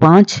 5